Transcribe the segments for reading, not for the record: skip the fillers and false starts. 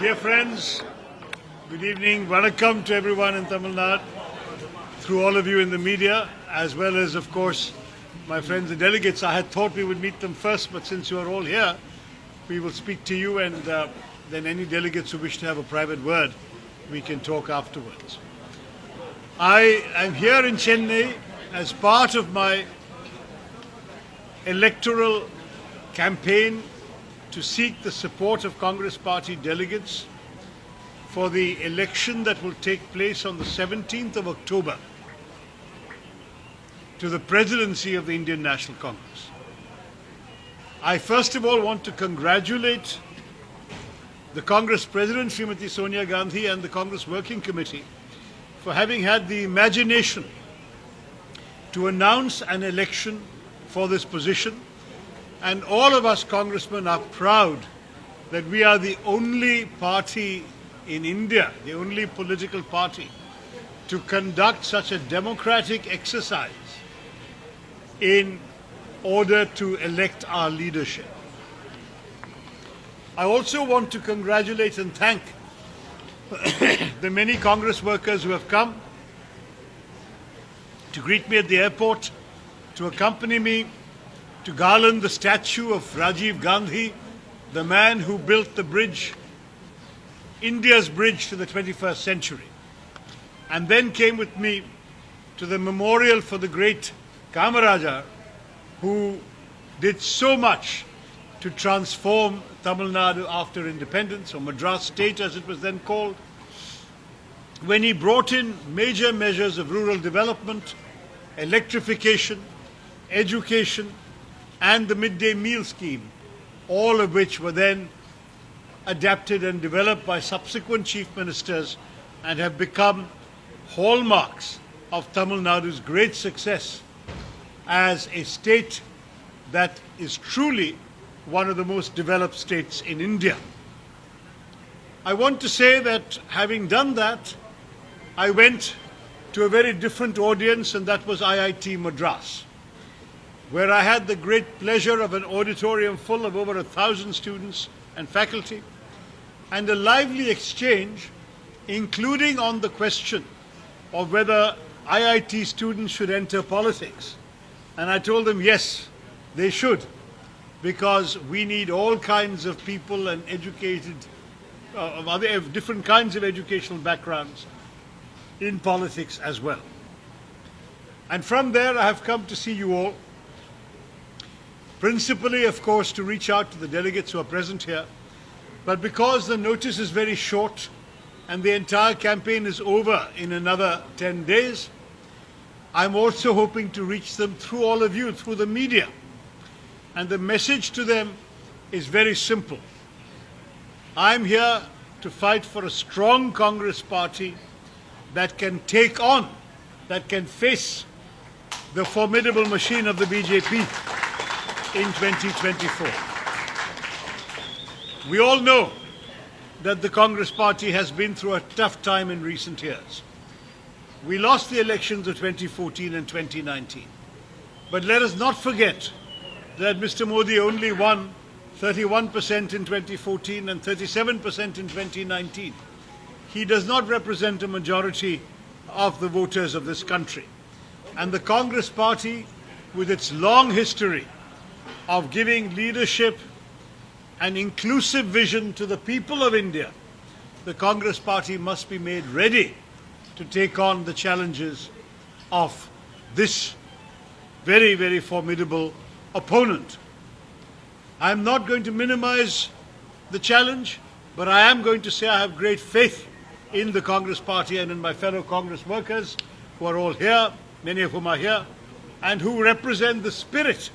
Dear friends, good evening. Vanakkam to everyone in Tamil Nadu, through all of you in the media, as well as, of course, my friends the delegates. I had thought we would meet them first, but since you are all here, we will speak to you, and then any delegates who wish to have a private word, we can talk afterwards. I am here in Chennai as part of my electoral campaign to seek the support of Congress Party delegates for the election that will take place on the 17th of October to the presidency of the Indian National Congress. I first of all want to congratulate the Congress President, Srimati Sonia Gandhi, and the Congress Working Committee for having had the imagination to announce an election for this position. And all of us congressmen are proud that we are the only party in India, the only political party, to conduct such a democratic exercise in order to elect our leadership. I also want to congratulate and thank the many Congress workers who have come to greet me at the airport, to accompany me, to garland the statue of Rajiv Gandhi, the man who built the bridge, India's bridge to the 21st century, and then came with me to the memorial for the great Kamaraja, who did so much to transform Tamil Nadu after independence, or Madras state as it was then called, when he brought in major measures of rural development, electrification, education, and the midday meal scheme, all of which were then adapted and developed by subsequent chief ministers and have become hallmarks of Tamil Nadu's great success as a state that is truly one of the most developed states in India. I want to say that having done that, I went to a very different audience, and that was Iit Madras, where I had the great pleasure of an auditorium full of over 1,000 students and faculty, and a lively exchange, including on the question of whether IIT students should enter politics. And I told them, yes, they should, because we need all kinds of people and educated, of different kinds of educational backgrounds in politics as well. And from there, I have come to see you all, principally, of course, to reach out to the delegates who are present here. But because the notice is very short and the entire campaign is over in another 10 days, I'm also hoping to reach them through all of you, through the media. And the message to them is very simple. I'm here to fight for a strong Congress party that can take on, that can face the formidable machine of the BJP in 2024. We all know that the Congress party has been through a tough time in recent years. We lost the elections of 2014 and 2019. But let us not forget that Mr. Modi only won 31% in 2014 and 37% in 2019. He does not represent a majority of the voters of this country. And the Congress party, with its long history of giving leadership and inclusive vision to the people of India, the Congress party must be made ready to take on the challenges of this very, very formidable opponent. I'm not going to minimize the challenge, but I am going to say I have great faith in the Congress party and in my fellow Congress workers who are all here, many of whom are here, and who represent the spirit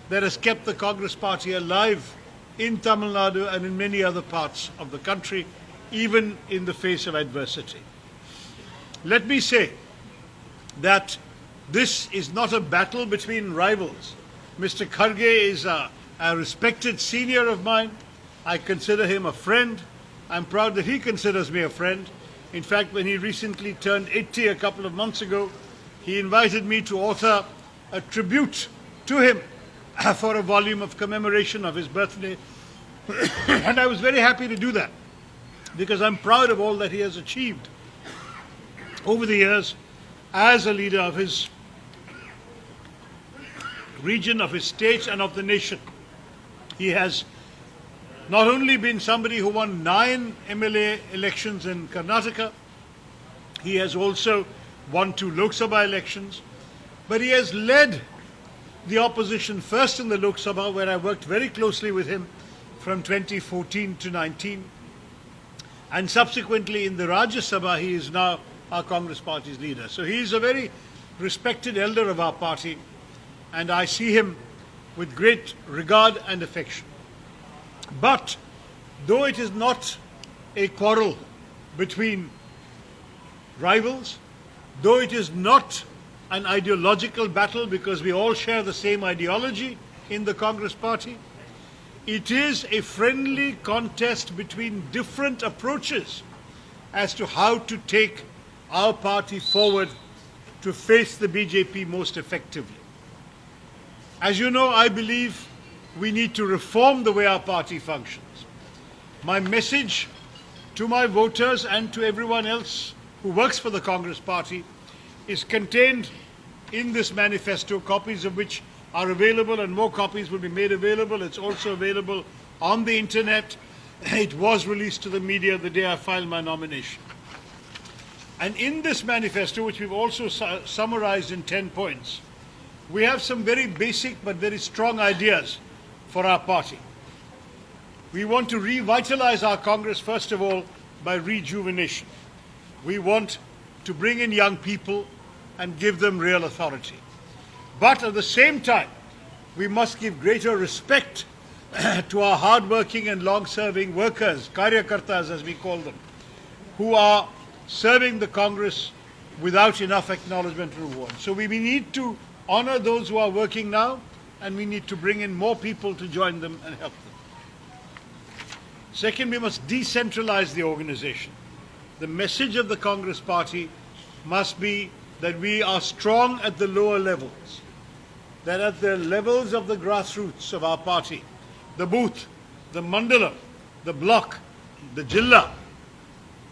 that has kept the Congress party alive in Tamil Nadu and in many other parts of the country, even in the face of adversity. Let me say that this is not a battle between rivals. Mr. Kharge is a respected senior of mine. I consider him a friend. I'm proud that he considers me a friend. In fact, when he recently turned 80 a couple of months ago, he invited me to author a tribute to him for a volume of commemoration of his birthday. And I was very happy to do that. because I'm proud of all that he has achieved over the years as a leader of his region, of his state and of the nation. He has not only been somebody who won 9 MLA elections in Karnataka, he has also won 2 Lok Sabha elections, but he has led the opposition first in the Lok Sabha, where I worked very closely with him from 2014 to 19, and subsequently in the Rajya Sabha he is now our Congress Party's leader. So he is a very respected elder of our party, and I see him with great regard and affection. But though it is not a quarrel between rivals, though it is not an ideological battle because we all share the same ideology in the Congress Party, it is a friendly contest between different approaches as to how to take our party forward to face the BJP most effectively. As you know, I believe we need to reform the way our party functions. My message to my voters and to everyone else who works for the Congress Party is contained in this manifesto, copies of which are available, and more copies will be made available. It's also available on the internet. It was released to the media the day I filed my nomination. And in this manifesto, which we've also summarized in 10 points, we have some very basic but very strong ideas for our party. We want to revitalize our Congress, first of all, by rejuvenation. We want to bring in young people and give them real authority. But at the same time, we must give greater respect to our hard-working and long-serving workers, karyakartas as we call them, who are serving the Congress without enough acknowledgement and reward. So we need to honor those who are working now, and we need to bring in more people to join them and help them. Second, we must decentralize the organization. The message of the Congress Party must be that we are strong at the lower levels, that at the levels of the grassroots of our party, the booth, the mandala, the block, the jilla,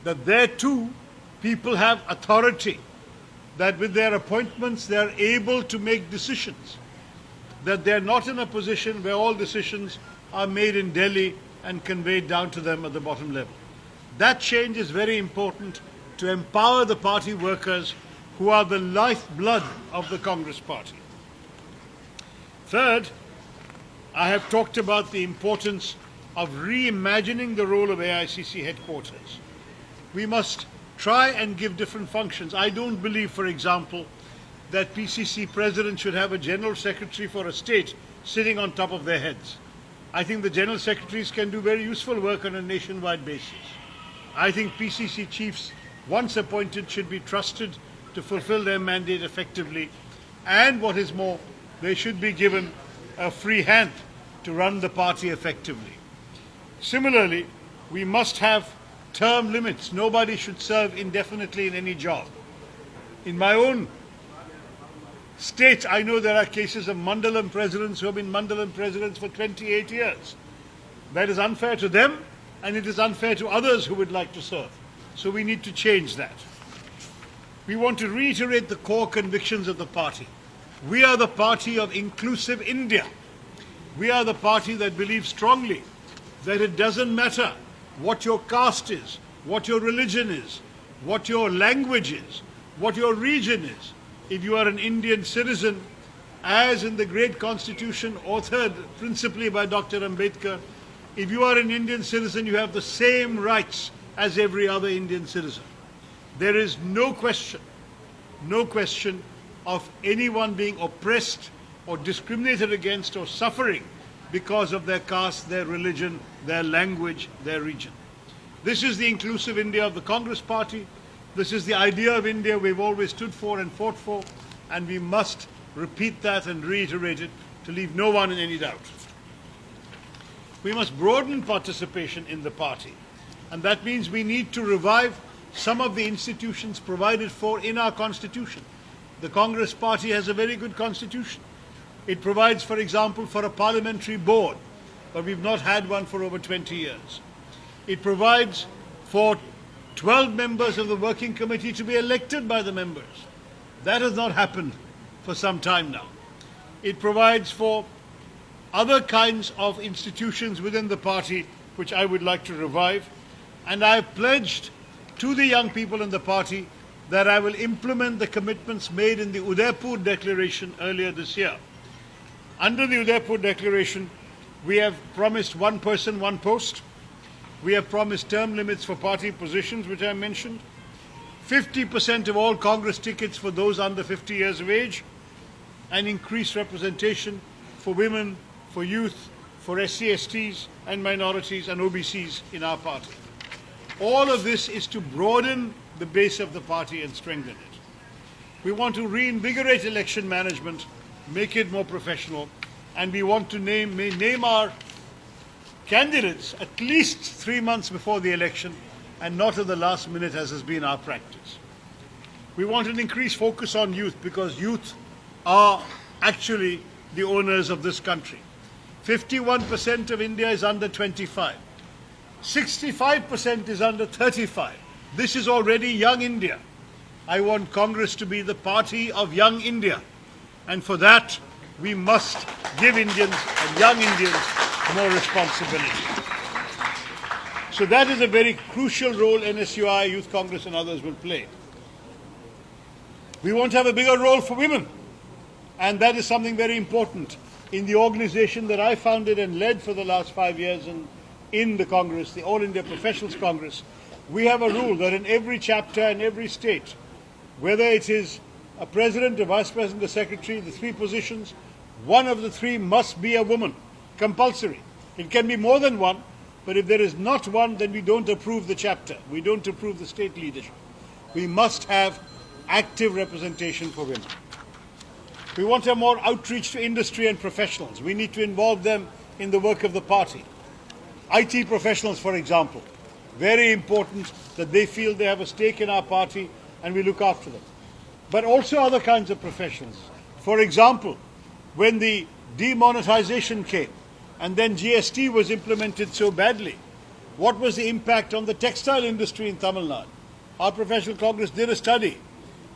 that there too people have authority, that with their appointments they are able to make decisions, that they are not in a position where all decisions are made in Delhi and conveyed down to them at the bottom level. That change is very important to empower the party workers who are the lifeblood of the Congress Party. Third, I have talked about the importance of reimagining the role of Aicc headquarters. We must try and give different functions. I don't believe, for example, that PCC presidents should have a general secretary for a state sitting on top of their heads. I think the general secretaries can do very useful work on a nationwide basis. I think PCC chiefs, once appointed, should be trusted to fulfill their mandate effectively, and what is more, they should be given a free hand to run the party effectively. Similarly, we must have term limits. Nobody should serve indefinitely in any job. In my own state, I know there are cases of Mandalam presidents who have been Mandalam presidents for 28 years. That is unfair to them, and it is unfair to others who would like to serve. So we need to change that. We want to reiterate the core convictions of the party. We are the party of inclusive India. We are the party that believes strongly that it doesn't matter what your caste is, what your religion is, what your language is, what your region is. If you are an Indian citizen, as in the great constitution authored principally by Dr. Ambedkar, if you are an Indian citizen, you have the same rights as every other Indian citizen. There is no question of anyone being oppressed or discriminated against or suffering because of their caste, their religion, their language, their region. This is the inclusive India of the Congress Party. This is the idea of India we've always stood for and fought for, and we must repeat that and reiterate it to leave no one in any doubt. We must broaden participation in the party, and that means we need to revive some of the institutions provided for in our constitution. The Congress Party has a very good constitution. It provides, for example, for a parliamentary board, but we've not had one for over 20 years. It provides for 12 members of the working committee to be elected by the members. That has not happened for some time now. It provides for other kinds of institutions within the party which I would like to revive. And I have pledged to the young people in the party that I will implement the commitments made in the Udaipur Declaration earlier this year. Under the Udaipur Declaration, we have promised one person, one post. We have promised term limits for party positions, which I mentioned. 50% of all Congress tickets for those under 50 years of age, and increased representation for women, for youth, for SC/STs and minorities and OBCs in our party. All of this is to broaden the base of the party and strengthen it. We want to reinvigorate election management, make it more professional, and we want to name our candidates at least 3 months before the election and not at the last minute as has been our practice. We want an increased focus on youth because youth are actually the owners of this country. 51% of India is under 25. 65% is under 35. This is already young India. I want Congress to be the party of young India. And for that, we must give Indians and young Indians more responsibility. So that is a very crucial role NSUI, Youth Congress and others will play. We want to have a bigger role for women. And that is something very important. In the organization that I founded and led for the last 5 years in the Congress, the All India Professionals Congress, we have a rule that in every chapter and every state, whether it is a president, a vice president, a secretary, the three positions, one of the three must be a woman, compulsory. It can be more than one, but if there is not one, then we don't approve the chapter. We don't approve the state leadership. We must have active representation for women. We want to have more outreach to industry and professionals. We need to involve them in the work of the party. IT professionals, for example, very important that they feel they have a stake in our party and we look after them. But also other kinds of professionals. For example, when the demonetization came and then GST was implemented so badly, what was the impact on the textile industry in Tamil Nadu? Our professional congress did a study,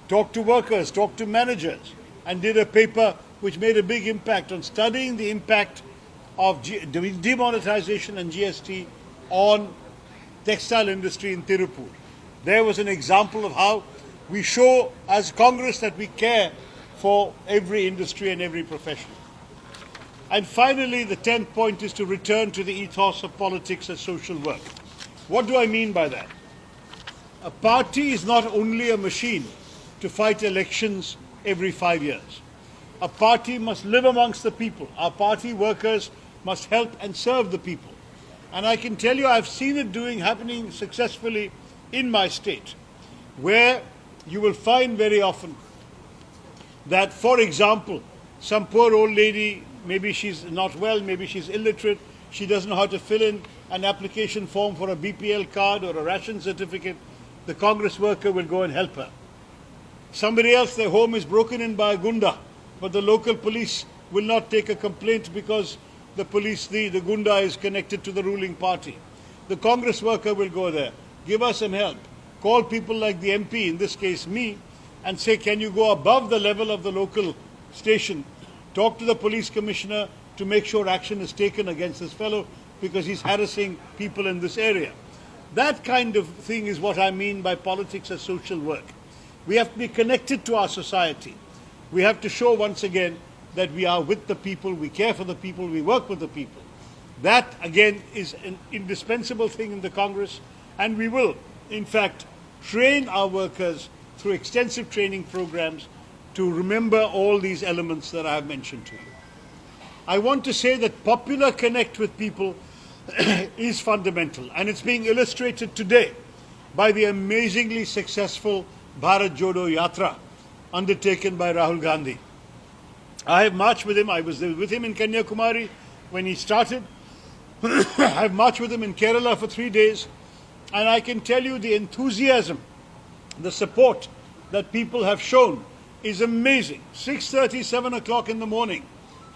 talked to workers, talked to managers, and did a paper which made a big impact on studying the impact of demonetization and GST on textile industry in Tirupur. There was an example of how we show as Congress that we care for every industry and every profession. And finally, the 10th point is to return to the ethos of politics as social work. What do I mean by that? A party is not only a machine to fight elections every 5 years. A party must live amongst the people. Our party workers must help and serve the people. And I can tell you I've seen it happening successfully in my state, where you will find very often that, for example, some poor old lady, maybe she's not well, maybe she's illiterate, she doesn't know how to fill in an application form for a BPL card or a ration certificate, the Congress worker will go and help her. Somebody else, their home is broken in by a gunda, but the local police will not take a complaint because the gunda is connected to the ruling party. The Congress worker will go there, give us some help, call people like the MP, in this case me, and say, can you go above the level of the local station, talk to the police commissioner to make sure action is taken against this fellow because he's harassing people in this area. That kind of thing is what I mean by politics as social work. We have to be connected to our society. We have to show once again that we are with the people, we care for the people, we work with the people. That, again, is an indispensable thing in the Congress, and we will, in fact, train our workers through extensive training programs to remember all these elements that I have mentioned to you. I want to say that popular connect with people is fundamental, and it's being illustrated today by the amazingly successful Bharat Jodo Yatra undertaken by Rahul Gandhi. I have marched with him. I was with him in Kanyakumari when he started. I have marched with him in Kerala for 3 days, and I can tell you the enthusiasm, the support that people have shown is amazing. 6:30, 7 o'clock in the morning,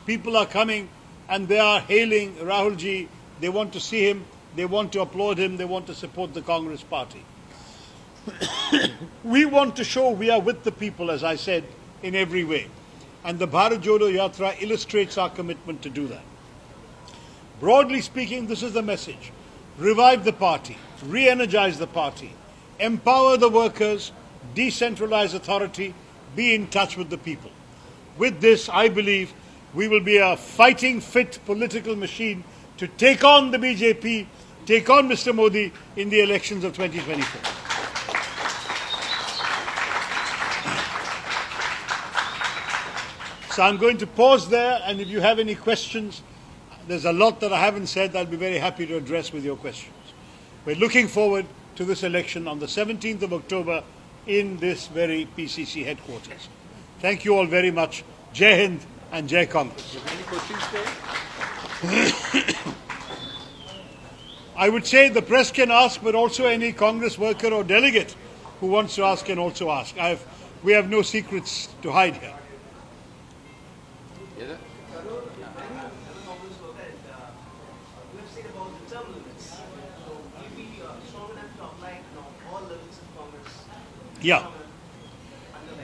people are coming and they are hailing Rahulji. They want to see him. They want to applaud him. They want to support the Congress party. We want to show we are with the people, as I said, in every way. And the Bharat Jodo Yatra illustrates our commitment to do that. Broadly speaking, this is the message. Revive the party, re-energize the party, empower the workers, decentralize authority, be in touch with the people. With this, I believe we will be a fighting fit political machine to take on the BJP, take on Mr. Modi in the elections of 2024. So I'm going to pause there, and if you have any questions, there's a lot that I haven't said. I'll be very happy to address with your questions. We're looking forward to this election on the 17th of October in this very PCC headquarters. Thank you all very much. Jai Hind and Jai Congress. Any questions there? I would say the press can ask, but also any Congress worker or delegate who wants to ask can also ask. We have no secrets to hide here. Yes, sir. We've seen about the term limits. So will be strong enough to apply all levels of Congress? Yeah.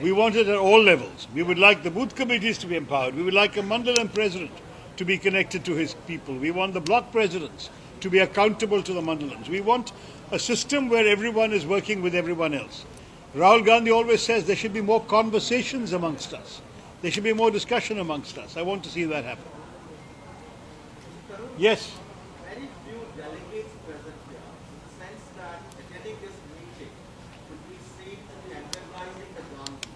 We want it at all levels. We would like the booth committees to be empowered. We would like a Mandalam president to be connected to his people. We want the block presidents to be accountable to the Mandalams. We want a system where everyone is working with everyone else. Rahul Gandhi always says there should be more conversations amongst us. There should be more discussion amongst us. I want to see that happen. Yes. Very few delegates present here, in the sense that attending this meeting could be seen to be antagonizing the Gandhi.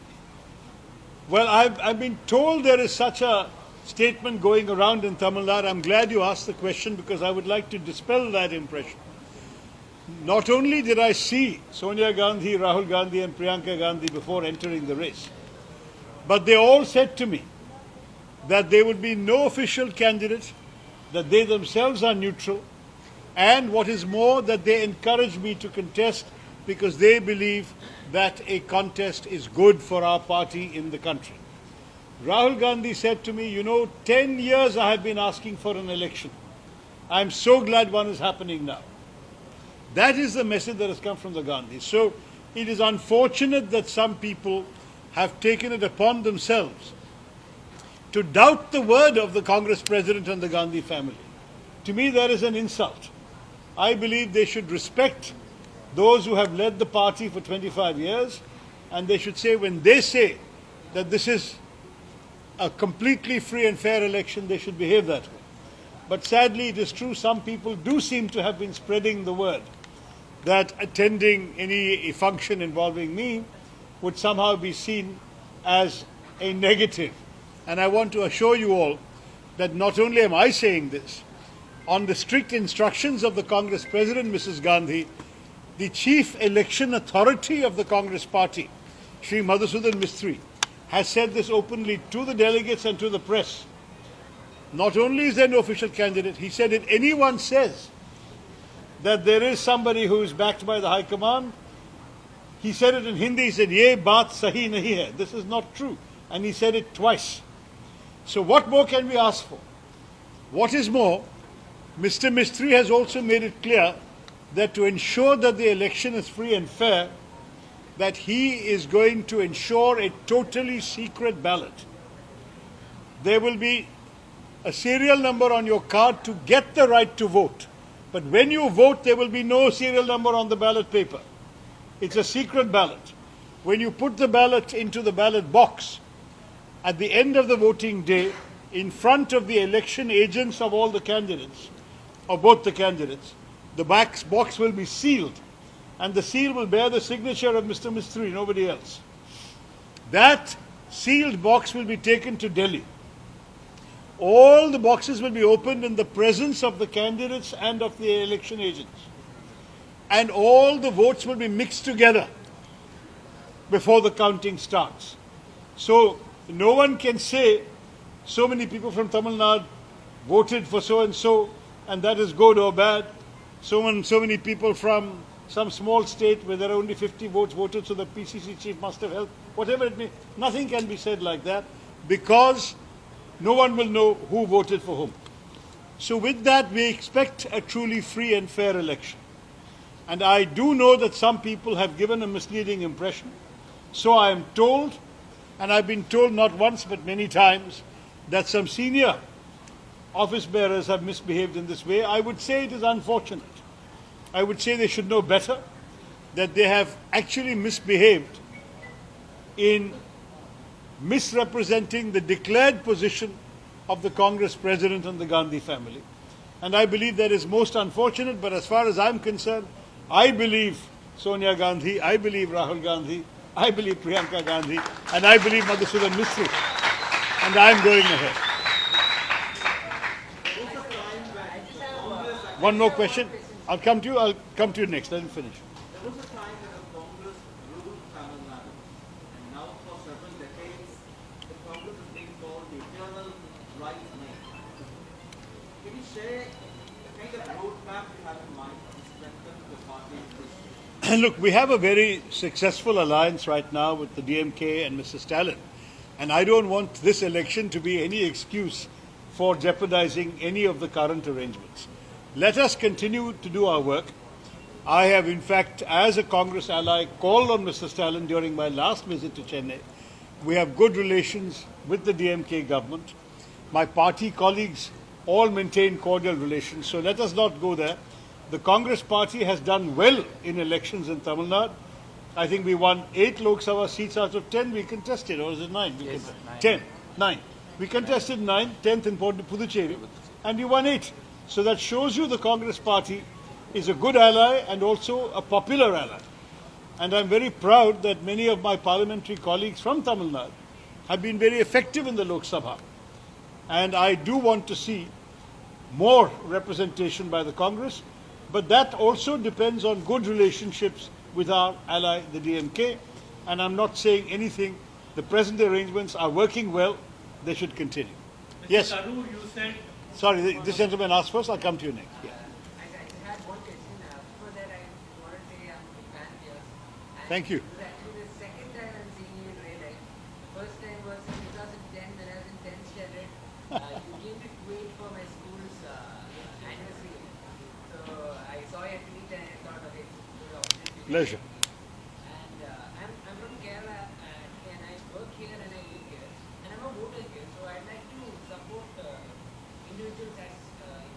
Well, I've been told there is such a statement going around in Tamil Nadu. I'm glad you asked the question because I would like to dispel that impression. Not only did I see Sonia Gandhi, Rahul Gandhi and Priyanka Gandhi before entering the race, but they all said to me that there would be no official candidate, that they themselves are neutral, and what is more, that they encouraged me to contest because they believe that a contest is good for our party in the country. Rahul Gandhi said to me, 10 years I have been asking for an election. I'm so glad one is happening now. That is the message that has come from the Gandhis. So it is unfortunate that some people have taken it upon themselves to doubt the word of the Congress president and the Gandhi family. To me, that is an insult. I believe they should respect those who have led the party for 25 years, and they should say, when they say that this is a completely free and fair election, they should behave that way. But sadly, it is true, some people do seem to have been spreading the word that attending any function involving me would somehow be seen as a negative. And I want to assure you all that not only am I saying this, on the strict instructions of the Congress President, Mrs. Gandhi, the Chief Election Authority of the Congress Party, Shri Madhusudan Mistry, has said this openly to the delegates and to the press. Not only is there no official candidate, he said if anyone says that there is somebody who is backed by the High Command, he said it in Hindi, he said, "Ye baat sahi nahi hai." This is not true. And he said it twice. So what more can we ask for? What is more, Mr. Mistry has also made it clear that to ensure that the election is free and fair, that he is going to ensure a totally secret ballot. There will be a serial number on your card to get the right to vote. But when you vote, there will be no serial number on the ballot paper. It's a secret ballot. When you put the ballot into the ballot box, at the end of the voting day, in front of the election agents of all the candidates, of both the candidates, the box will be sealed. And the seal will bear the signature of Mr. Mistry, nobody else. That sealed box will be taken to Delhi. All the boxes will be opened in the presence of the candidates and of the election agents. And all the votes will be mixed together before the counting starts. So no one can say so many people from Tamil Nadu voted for so and that is good or bad. So many people from some small state where there are only 50 votes voted, so the PCC chief must have helped. Whatever it may, nothing can be said like that because no one will know who voted for whom. So with that, we expect a truly free and fair election. And I do know that some people have given a misleading impression. So I am told, and I've been told not once but many times, that some senior office bearers have misbehaved in this way. I would say it is unfortunate. I would say they should know better, that they have actually misbehaved in misrepresenting the declared position of the Congress President and the Gandhi family. And I believe that is most unfortunate, but as far as I'm concerned, I believe Sonia Gandhi, I believe Rahul Gandhi, I believe Priyanka Gandhi, and I believe Madhusudan Misru. And I'm going ahead. One more question. I'll come to you next. Let me finish. There was a time when the Congress ruled Tamil Nadu, and now for several decades, the Congress is being called the eternal right name. Can you share the kind of roadmap you have in mind to strengthen the party's position? Look, we have a very successful alliance right now with the DMK and Mr. Stalin. And I don't want this election to be any excuse for jeopardizing any of the current arrangements. Let us continue to do our work. I have, in fact, as a Congress ally, called on Mr. Stalin during my last visit to Chennai. We have good relations with the DMK government. My party colleagues all maintain cordial relations, so let us not go there. The Congress party has done well in elections in Tamil Nadu. I think we won 8 Lok Sabha seats out of 10 we contested, or is it 9? Yes, 9. We contested 9, 10th in Puducherry, and we won 8. So that shows you the Congress party is a good ally and also a popular ally. And I'm very proud that many of my parliamentary colleagues from Tamil Nadu have been very effective in the Lok Sabha. And I do want to see more representation by the Congress, but that also depends on good relationships with our ally, the DMK. And I'm not saying anything. The present arrangements are working well. They should continue. Yes. Mr. Tharoor, you said. Sorry, this gentleman asked first. I'll come to you next. Yeah. I had one question. Before that, I wanted to say I'm a fan here. And Thank you. This is actually the second time I'm seeing you in real life. First time was in 2010 when I was in 10th standard. You came to Kuwait for my school's anniversary. So I saw your tweet and I thought, okay, it's a good opportunity. Pleasure. And I'm from Kerala and I work here and I live here. And I'm a voter here, so I'd like to support individuals as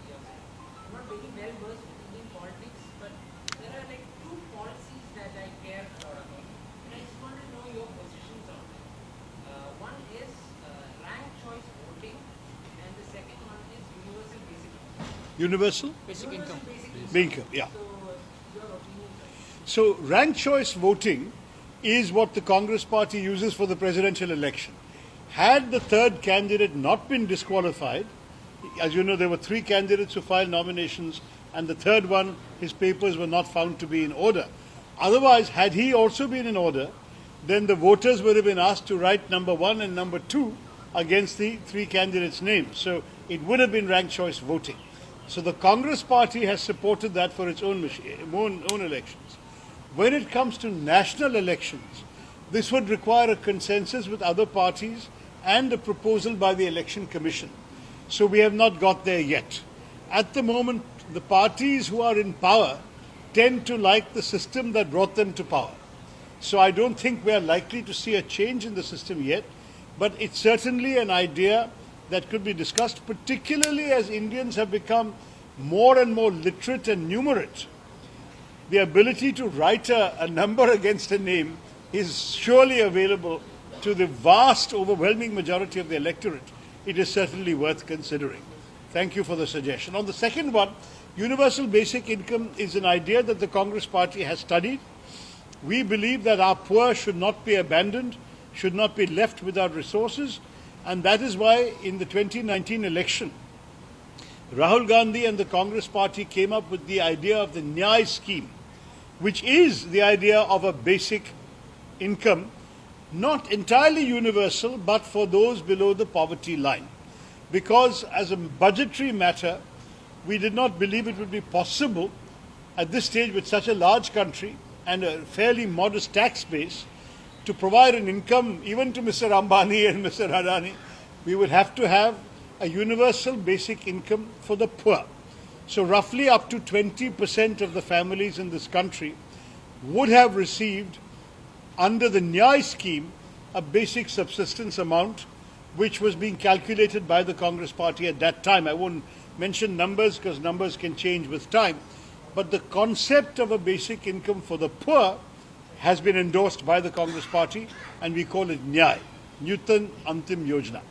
yourself. I'm not very well versed with Indian politics, but there are like 2 policies that I care a lot about. And I just want to know your positions on them. One is ranked choice voting, and the second one is universal basic income. Universal? Basic income. Income, yeah. So, your opinion, sir? So ranked choice voting is what the Congress party uses for the presidential election. Had the third candidate not been disqualified, as you know, there were 3 candidates who filed nominations, and the third one, his papers were not found to be in order. Otherwise, had he also been in order, then the voters would have been asked to write number 1 and number 2 against the 3 candidates' names. So it would have been ranked choice voting. So the Congress party has supported that for its own elections. When it comes to national elections, this would require a consensus with other parties and a proposal by the Election Commission. So we have not got there yet. At the moment, the parties who are in power tend to like the system that brought them to power. So I don't think we are likely to see a change in the system yet, but it's certainly an idea that could be discussed, particularly as Indians have become more and more literate and numerate. The ability to write a number against a name is surely available to the vast, overwhelming majority of the electorate. It is certainly worth considering. Thank you for the suggestion. On the second one, universal basic income is an idea that the Congress party has studied. We believe that our poor should not be abandoned, should not be left without resources, and that is why in the 2019 election, Rahul Gandhi and the Congress party came up with the idea of the Nyai Scheme, which is the idea of a basic income, not entirely universal, but for those below the poverty line. Because as a budgetary matter, we did not believe it would be possible at this stage with such a large country and a fairly modest tax base to provide an income even to Mr. Ambani and Mr. Adani. We would have to have a universal basic income for the poor. So roughly up to 20% of the families in this country would have received under the Nyai Scheme a basic subsistence amount which was being calculated by the Congress party at that time. I won't mention numbers because numbers can change with time. But the concept of a basic income for the poor has been endorsed by the Congress party and we call it Nyai, Nutan Antim Yojana.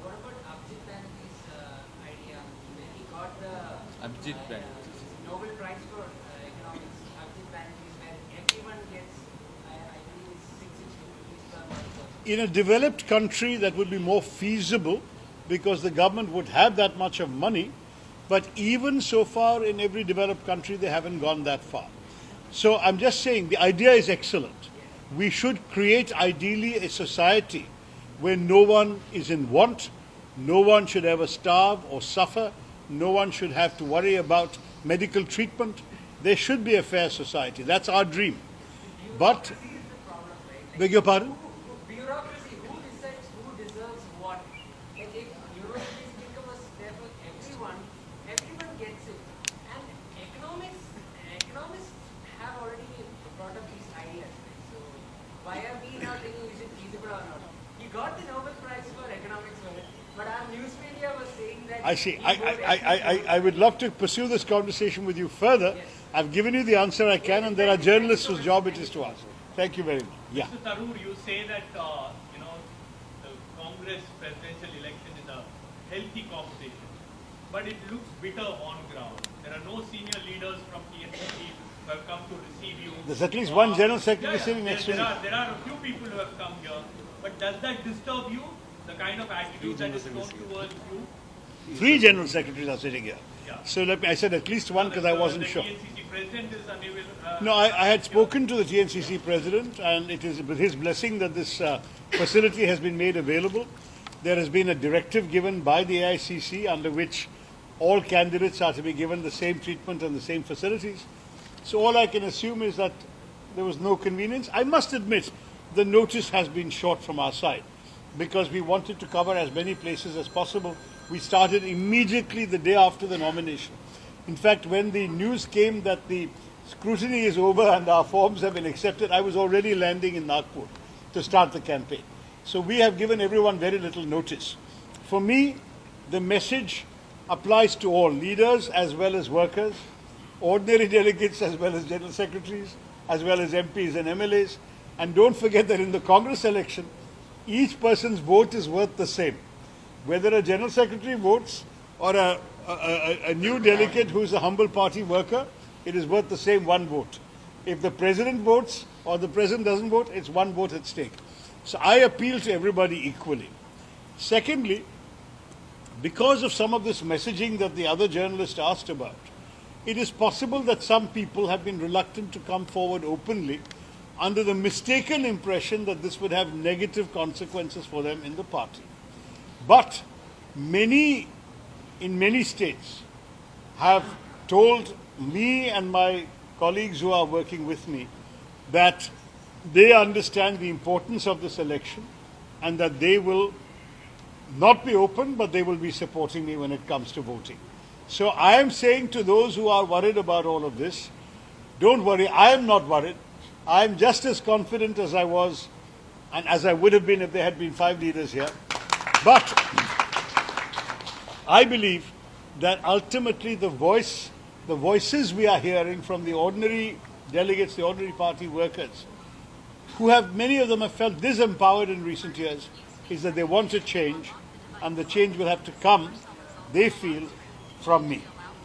What about Abhijit Banerjee's idea? He got the Abhijit Banerjee. Nobel Prize for Economics. Abhijit Banerjee's where everyone gets, I believe it's 660 rupees per month. In a developed country, that would be more feasible because the government would have that much of money. But even so far in every developed country, they haven't gone that far. So I'm just saying the idea is excellent. We should create ideally a society where no one is in want, no one should ever starve or suffer, no one should have to worry about medical treatment. There should be a fair society. That's our dream. But, beg your pardon? Bureaucracy, who decides who deserves what? Like if universities become a step for everyone, everyone gets it. And economists have already brought up these ideas. Right? So why are we now thinking is it feasible or not? He got the Nobel Prize for economics for it, but our news media was saying that I see. he voted I would love to pursue this conversation with you further. I've given you the answer I can, and there are journalists whose job it is to ask. Thank you very much. Yeah. Mr. Tharoor, you say that the Congress presidential election is a healthy competition, but it looks bitter on ground. There are no senior leaders from TNCC who have come to receive you. There's at least one general secretary sitting next to me. There are a few people who have come here, but does that disturb you? The kind of attitude that is shown towards you? 3 general secretaries are sitting here. Yeah. So I said at least one because I wasn't sure. The TNCC president is unable. No, I had spoken to the TNCC president, and it is with his blessing that this facility has been made available. There has been a directive given by the Aicc under which all candidates are to be given the same treatment and the same facilities. So all I can assume is that there was no convenience. I must admit the notice has been short from our side because we wanted to cover as many places as possible. We started immediately the day after the nomination. In fact, when the news came that the scrutiny is over and our forms have been accepted, I was already landing in Nagpur to start the campaign. So we have given everyone very little notice. For me, the message applies to all, leaders as well as workers, ordinary delegates as well as general secretaries, as well as MPs and MLAs. And don't forget that in the Congress election, each person's vote is worth the same. Whether a general secretary votes or a new delegate who's a humble party worker, it is worth the same one vote. If the president votes or the president doesn't vote, it's one vote at stake. So I appeal to everybody equally. Secondly, because of some of this messaging that the other journalist asked about, it is possible that some people have been reluctant to come forward openly under the mistaken impression that this would have negative consequences for them in the party. But in many states have told me and my colleagues who are working with me that they understand the importance of this election and that they will not be open, but they will be supporting me when it comes to voting. So I am saying to those who are worried about all of this, don't worry, I am not worried. I am just as confident as I was and as I would have been if there had been 5 leaders here. But I believe that ultimately the voices we are hearing from the ordinary delegates, the ordinary party workers, who have, many of them have felt disempowered in recent years, is that they want a change, and the change will have to come, they feel, from me.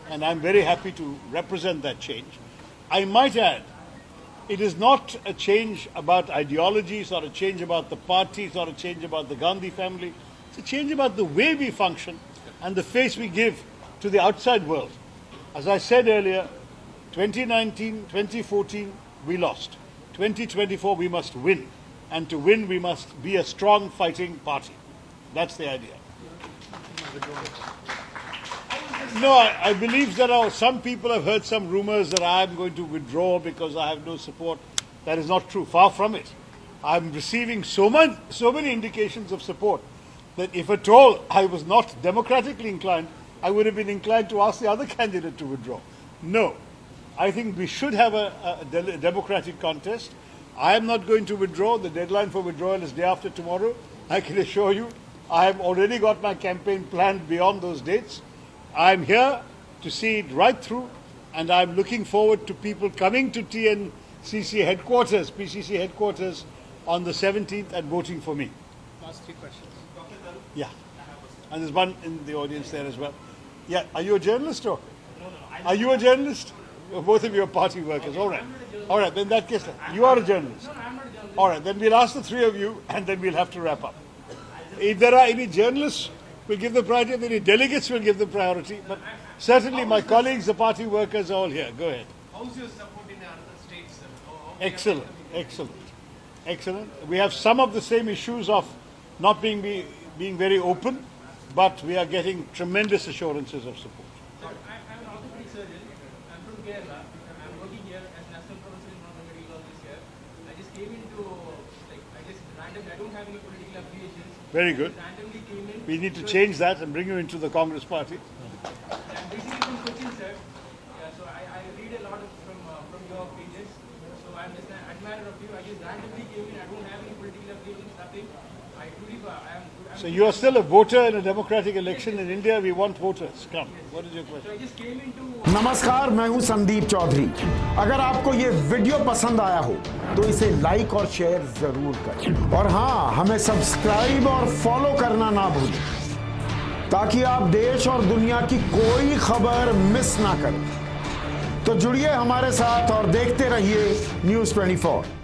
And I'm very happy to represent that change. I might add, it is not a change about ideologies or a change about the parties or a change about the Gandhi family. It's a change about the way we function and the face we give to the outside world. As I said earlier, 2019, 2014, we lost. 2024, we must win. And to win, we must be a strong fighting party. That's the idea. No, I believe that some people have heard some rumors that I am going to withdraw because I have no support. That is not true. Far from it. I'm receiving so many indications of support that if at all I was not democratically inclined, I would have been inclined to ask the other candidate to withdraw. No. I think we should have a democratic contest. I am not going to withdraw. The deadline for withdrawal is day after tomorrow. I can assure you, I have already got my campaign planned beyond those dates. I am here to see it right through, and I am looking forward to people coming to TNCC headquarters, PCC headquarters, on the 17th and voting for me. Last 3 questions. Yeah. And there's one in the audience there as well. Yeah. Are you a journalist or? Are you a journalist? Both of you are party workers. All right. All right. Then in that case, you are a journalist. All right. Then we'll ask the 3 of you, and then we'll have to wrap up. If there are any journalists, we'll give the priority. If there are any delegates, we'll give the priority. But certainly my colleagues, the party workers, are all here. Go ahead. How's your support in other states, sir? Excellent. Excellent. Excellent. We have some of the same issues of not being very open, but we are getting tremendous assurances of support. Sir, I'm an orthopedic surgeon. I'm from Kerala. I'm working here as national professor in non-medical this year. I just came into, randomly, I don't have any political affiliations. Very good. Randomly came in. We need to change that and bring you into the Congress party. I'm basically from Cochin, sir. Yeah, so I read a lot from your pages. So I'm just an admirer of you. I just randomly came in. I don't have any political affiliations, nothing. I truly, I'm So you are still a voter in a democratic election in India. We want voters. Come. What is your question? so I just came into. नमस्कार, मैं हूं संदीप चौधरी। अगर आपको ये video पसंद आया हो तो इसे लाइक और शेयर जरूर करें, और हाँ, हमें सब्सक्राइब और फॉलो करना ना भूलें ताकि आप देश और दुनिया की कोई खबर मिस ना करें। तो जुड़िए हमारे साथ और देखते रहिए News 24।